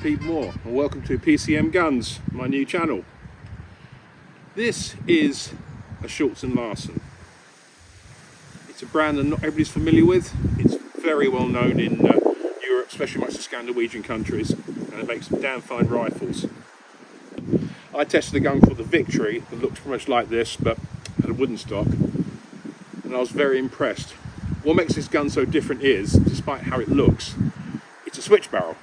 Pete Moore and welcome to PCM Guns, my new channel. This is a Schultz Larsen. It's a brand that not everybody's familiar with. It's very well known in Europe, especially much the Scandinavian countries, and it makes some damn fine rifles. I tested a gun called the Victory that looks pretty much like this but had a wooden stock, and I was very impressed. What makes this gun so different is, despite how it looks, it's a switch barrel.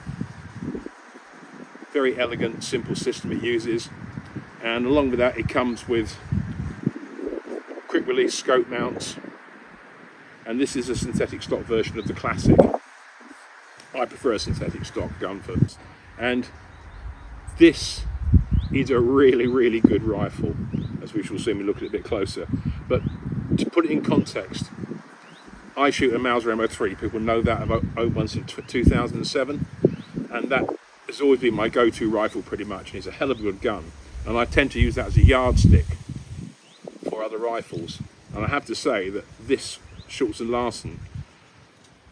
Very elegant, simple system it uses, and along with that it comes with quick release scope mounts, and this is a synthetic stock version of the classic. I prefer a synthetic stock gun first, and this is a really good rifle, as we shall see when we look at it a bit closer. But to put it in context, I shoot a Mauser M03. People know that. I've owned one since 2007, and that has always been my go-to rifle pretty much, and it's a hell of a good gun, and I tend to use that as a yardstick for other rifles. And I have to say that this Schultz Larsen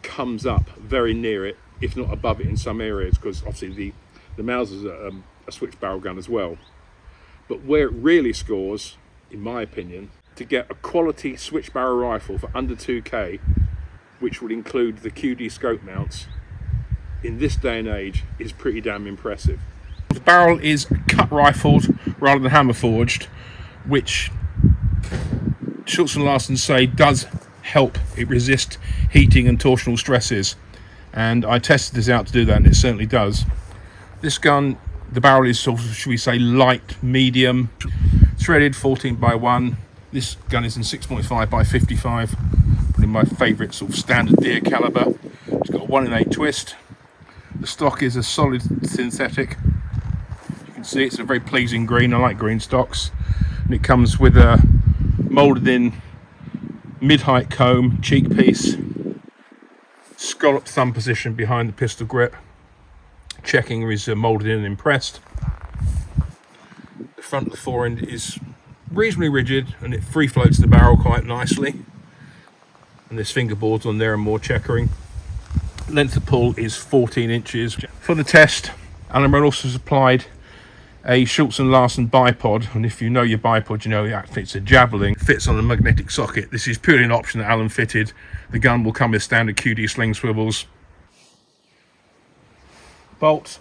comes up very near it, if not above it in some areas, because obviously the Mauser's a switch barrel gun as well. But where it really scores, in my opinion, to get a quality switch barrel rifle for under 2k, which would include the QD scope mounts, in this day and age is pretty damn impressive. The barrel is cut rifled rather than hammer forged, which Schultz Larsen say does help it resist heating and torsional stresses, and I tested this out to do that, and it certainly does. This gun, the barrel is sort of, should we say, light medium, threaded 14x1. This gun is in 6.5x55, probably my favourite sort of standard deer caliber. It's got a 1 in 8 twist. The stock is a solid synthetic. You can see it's a very pleasing green. I like green stocks. And it comes with a moulded in mid-height comb, cheek piece, scalloped thumb position behind the pistol grip. Checking is moulded in and impressed. The front of the forend is reasonably rigid, and it free floats the barrel quite nicely. And there's fingerboards on there and more checkering. Length of pull is 14 inches. For the test, Alan also supplied a Schultz Larsen bipod, and if you know your bipod, you know it's a javelin. It fits on a magnetic socket. This is purely an option that Alan fitted. The gun will come with standard QD sling swivels. Bolt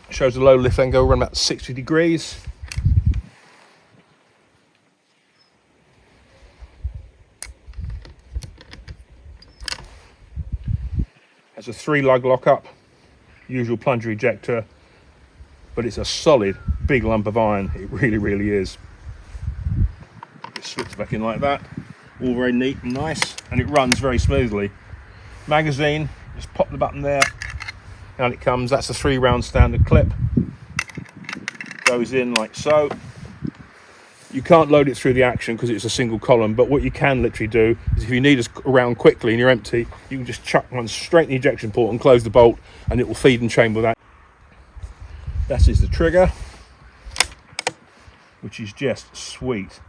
shows a low lift angle around about 60 degrees. Has a 3-lug lockup, usual plunger ejector, but it's a solid big lump of iron. It really is. It slips back in like that, all very neat and nice, and it runs very smoothly. Magazine, just pop the button there, out it comes. That's a 3-round standard clip, goes in like so. You can't load it through the action because it's a single column, but what you can literally do is, if you need a round quickly and you're empty, you can just chuck one straight in the ejection port and close the bolt, and it will feed and chamber that. That is the trigger, which is just sweet.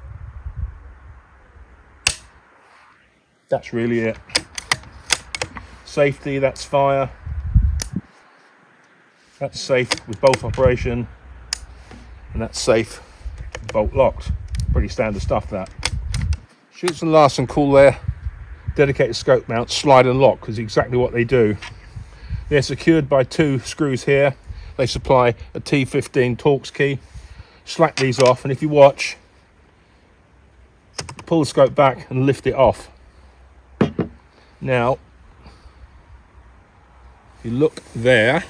That's really it. Safety, that's fire. That's safe with bolt operation, and that's safe bolt locked. Pretty standard stuff, that. Schultz Larsen call their dedicated scope mount slide and lock, because exactly what they do. They're secured by 2 screws here. They supply a T15 Torx key. Slack these off, and if you watch, pull the scope back and lift it off. Now, if you look there,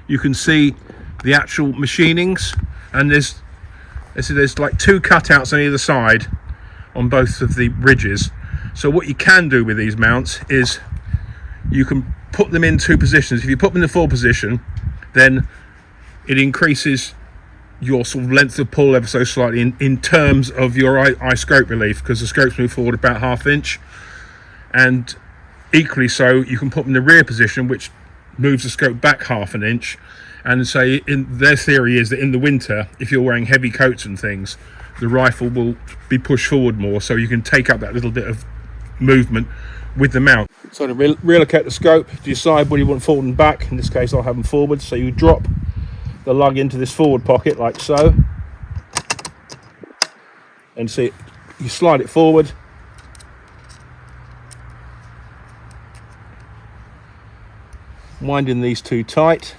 you can see the actual machinings, and there's like 2 cutouts on either side on both of the ridges. So what you can do with these mounts is you can put them in 2 positions. If you put them in the 4 position, then it increases your sort of length of pull ever so slightly in terms of your eye scope relief, because the scopes move forward about 1/2 inch, and equally so you can put them in the rear position, which moves the scope back 1/2 inch. And say, in their theory is that in the winter, if you're wearing heavy coats and things, the rifle will be pushed forward more, so you can take up that little bit of movement with the mount. So to relocate the scope, decide whether you want forward and back. In this case, I'll have them forward. So you drop the lug into this forward pocket like so, and see you slide it forward. Winding these two tight,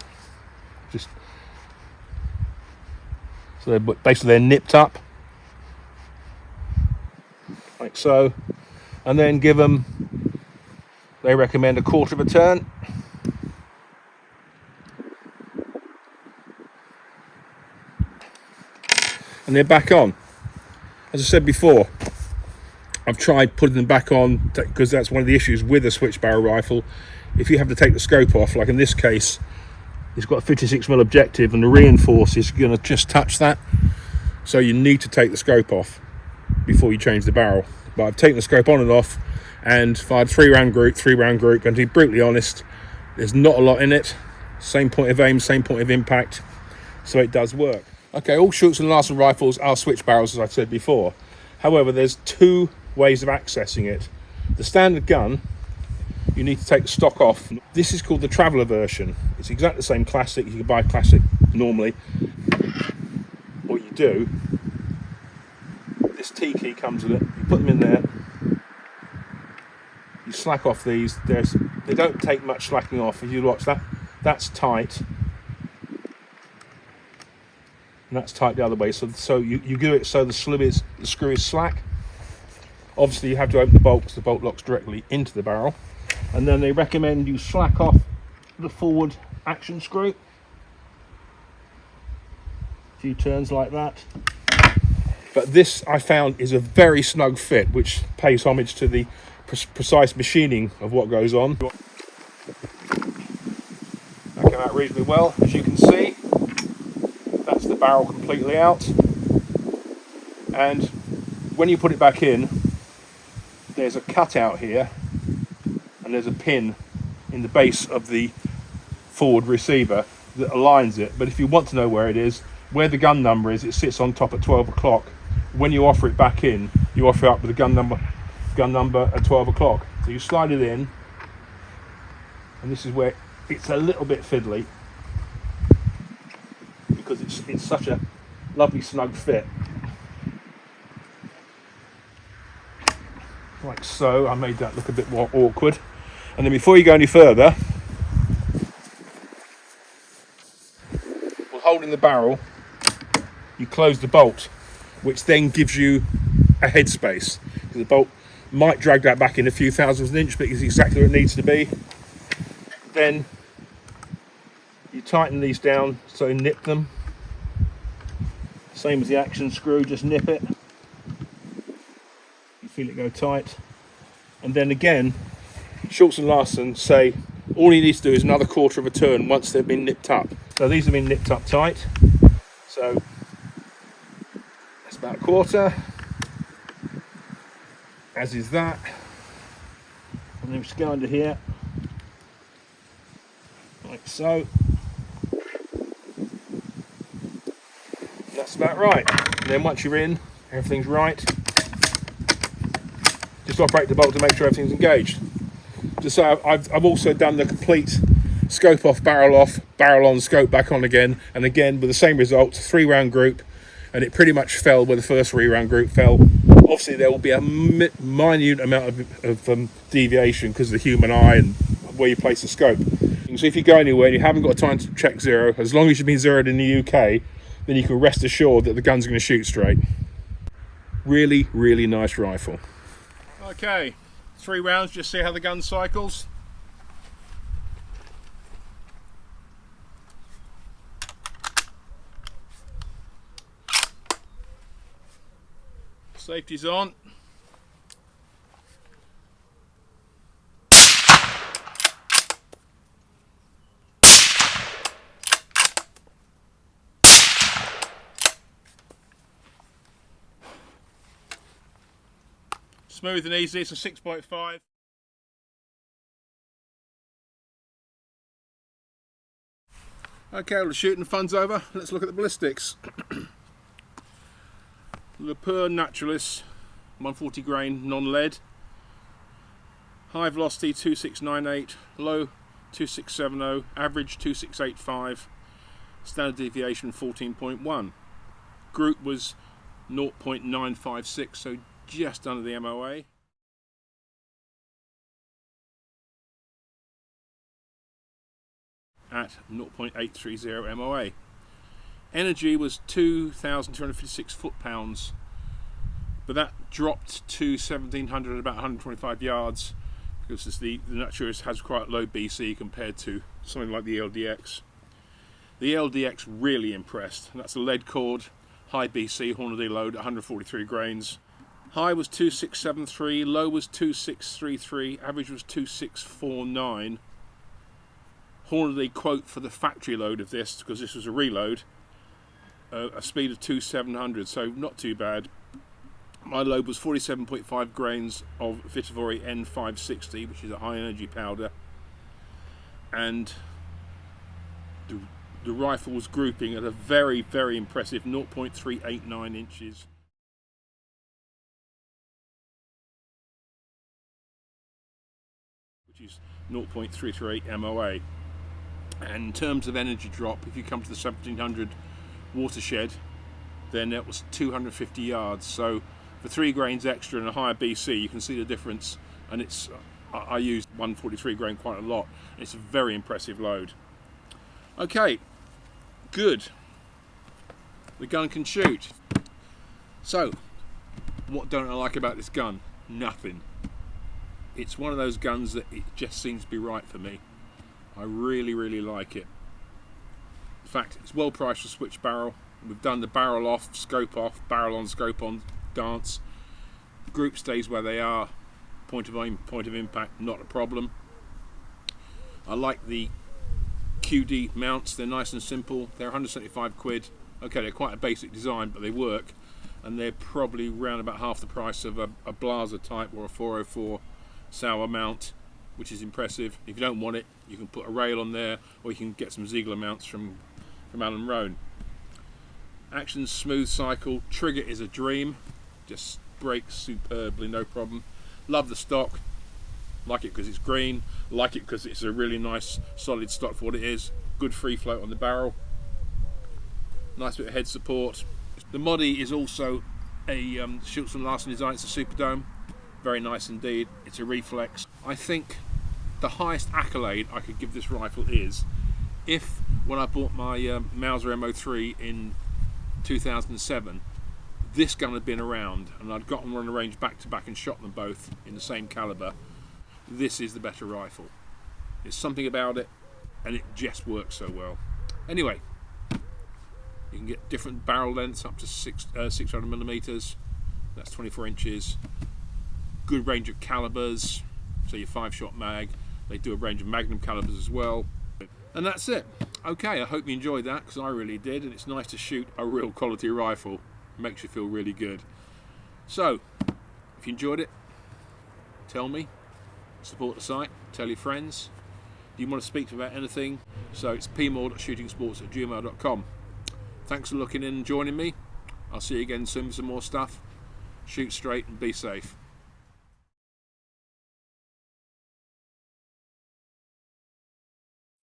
just so they're nipped up like so, and then give them, they recommend, a quarter of a turn. And they're back on. As I said before, I've tried putting them back on because that's one of the issues with a switch barrel rifle. If you have to take the scope off, like in this case, it's got a 56mm objective and the reinforce is going to just touch that. So you need to take the scope off before you change the barrel. But I've taken the scope on and off and fired 3-round group, and to be brutally honest, there's not a lot in it. Same point of aim, same point of impact, so it does work. Okay, all Schultz and Larsen rifles are switch barrels, as I said before. However, there's two ways of accessing it. The standard gun, you need to take the stock off. This is called the Traveller version. It's exactly the same classic. You can buy classic normally. What you do, this T key comes with it. You put them in there. You slack off these. They don't take much slacking off. If you watch that, that's tight. And that's tight the other way. So you do it so the screw is slack. Obviously you have to open the bolt because the bolt locks directly into the barrel. And then they recommend you slack off the forward action screw. A few turns like that. But this, I found, is a very snug fit, which pays homage to the precise machining of what goes on. That came out reasonably well, as you can see. That's the barrel completely out. And when you put it back in, there's a cutout here, and there's a pin in the base of the forward receiver that aligns it. But if you want to know where it is, where the gun number is, it sits on top at 12 o'clock. When you offer it back in, you offer it up with the gun number at 12 o'clock. So you slide it in, and this is where it's a little bit fiddly because it's such a lovely snug fit. Like so. I made that look a bit more awkward. And then before you go any further, while holding the barrel, you close the bolt, which then gives you a headspace. The bolt might drag that back in a few thousandths of an inch, but it's exactly where it needs to be. Then you tighten these down, so nip them. Same as the action screw, just nip it. You feel it go tight. And then again, Schultz and Larsen say all you need to do is another quarter of a turn once they've been nipped up. So these have been nipped up tight. So that's about a quarter. As is that. And then we just go under here, like so. And that's about right. And then once you're in, everything's right. Just operate the bolt to make sure everything's engaged. Just so I've also done the complete scope off, barrel on, scope back on again, and again with the same results, 3-round group, and it pretty much fell where the first 3-round group fell. Obviously there will be a minute amount of deviation because of the human eye and where you place the scope. So if you go anywhere and you haven't got time to check zero, as long as you've been zeroed in the UK, then you can rest assured that the gun's going to shoot straight. Really, really nice rifle. Okay, 3 rounds, just see how the gun cycles. Safety's on. Smooth and easy, it's a 6.5. Okay, well the shooting fun's over. Let's look at the ballistics. Le Pure Naturalist 140 grain non-lead, High velocity 2698, low 2670, average 2685, standard deviation 14.1. Group was 0.956, so just under the MOA. At 0.830 MOA. Energy was 2,256 foot-pounds, but that dropped to 1,700 at about 125 yards because the Naturalist has quite low BC compared to something like the LDX. The LDX really impressed. That's a lead cord, high BC, Hornaday load, 143 grains. High was 2673, low was 2633, average was 2649. Hornaday quote for the factory load of this, because this was a reload, a speed of 2700, so not too bad. My load was 47.5 grains of Vitivori N560, which is a high energy powder, and the rifle was grouping at a very, very impressive 0.389 inches. Which is 0.338 MOA. And in terms of energy drop, if you come to the 1700 watershed, then it was 250 yards. So for 3 grains extra and a higher BC, you can see the difference. And it's I used 143 grain quite a lot. It's a very impressive load. Okay, good. The gun can shoot. So, what don't I like about this gun? Nothing. It's one of those guns that it just seems to be right for me. I really, really like it. In fact, it's well priced for switch barrel. We've done the barrel off, scope off, barrel on, scope on dance. Group stays where they are. Point of aim, point of impact, not a problem. I like the QD mounts. They're nice and simple. They're 175 quid. Okay, they're quite a basic design, but they work. And they're probably around about half the price of a Blaser type or a 404 Sauer mount, which is impressive. If you don't want it, you can put a rail on there, or you can get some Ziegler mounts from Rhone. Action's smooth cycle. Trigger is a dream. Just breaks superbly, no problem. Love the stock. Like it because it's green. Like it because it's a really nice solid stock for what it is. Good free float on the barrel. Nice bit of head support. The Modi is also a Schultz Larsen design. It's a Superdome. Very nice indeed. It's a reflex. I think the highest accolade I could give this rifle is if, when I bought my Mauser MO3 in 2007, this gun had been around and I'd gotten one on the range back to back and shot them both in the same caliber, this is the better rifle. There's something about it and it just works so well. Anyway, you can get different barrel lengths up to 600 millimeters. That's 24 inches. Good range of calibers, so your 5-shot mag. They do a range of Magnum calibers as well. And that's it. Okay, I hope you enjoyed that, because I really did, and it's nice to shoot a real quality rifle. It makes you feel really good. So, if you enjoyed it, tell me. Support the site, tell your friends. Do you want to speak to me about anything? So it's pmoore.shootingsports@gmail.com. Thanks for looking in and joining me. I'll see you again soon for some more stuff. Shoot straight and be safe.